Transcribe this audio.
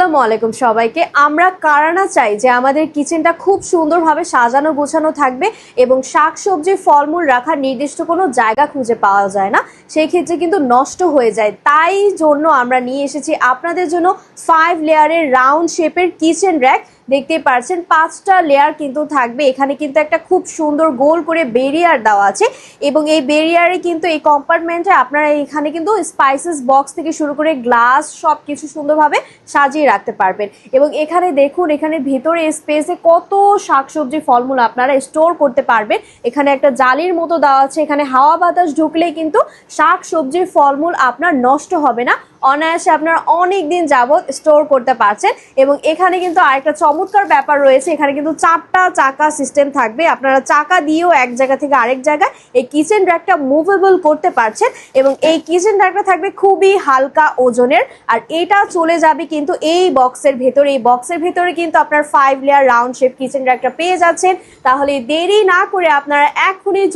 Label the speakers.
Speaker 1: আসসালামু আলাইকুম সবাইকে। আমরা কারা না চাই যে আমাদের কিচেনটা খুব সুন্দরভাবে সাজানো গোছানো থাকবে এবং শাকসবজি ফলমূল রাখার নির্দিষ্ট কোনো জায়গা খুঁজে পাওয়া যায় না, সেই ক্ষেত্রে কিন্তু নষ্ট হয়ে যায়। তাই জন্য আমরা নিয়ে এসেছি আপনাদের জন্য 5 লেয়ারের রাউন্ড শেপের কিচেন র্যাক। দেখতেই পাচ্ছেন 5টা লেয়ার কিন্তু থাকবে। এখানে কিন্তু একটা খুব সুন্দর গোল করে বেরিয়ার দেওয়া আছে এবং এই বেরিয়ারে কিন্তু এই কম্পার্টমেন্টে আপনারা এখানে কিন্তু স্পাইসেস বক্স থেকে শুরু করে গ্লাস সব কিছু সুন্দরভাবে সাজিয়ে রাখতে পারবেন। এবং এখানে দেখুন, এখানে ভিতরে স্পেসে কত শাকসবজি ফলমূল আপনারা স্টোর করতে পারবেন। এখানে একটা জালির মতো দেওয়া আছে, এখানে হাওয়া বাতাস ঢুকলেই কিন্তু শাকসবজির ফলমূল আপনার নষ্ট হবে না, অনায়াসে আপনারা অনেক দিন যাবত স্টোর করতে পারছেন। এবং এখানে কিন্তু আরেকটা চমৎকার ব্যাপার রয়েছে, এখানে কিন্তু 4টা চাকা সিস্টেম থাকবে। আপনারা চাকা দিয়েও এক জায়গা থেকে আরেক জায়গায় এই কিচেন র্যাকটা মুভেবল করতে পারছেন এবং এই কিচেন র্যাকটা থাকবে খুবই হালকা ওজনের। আর এটা চলে যাবে কিন্তু এই বক্সের ভেতরে। এই বক্সের ভেতরে কিন্তু আপনার 5 লেয়ার রাউন্ড শেপ কিচেন র্যাকটা পেয়ে যাচ্ছেন। তাহলে দেরি না করে আপনারা এখনই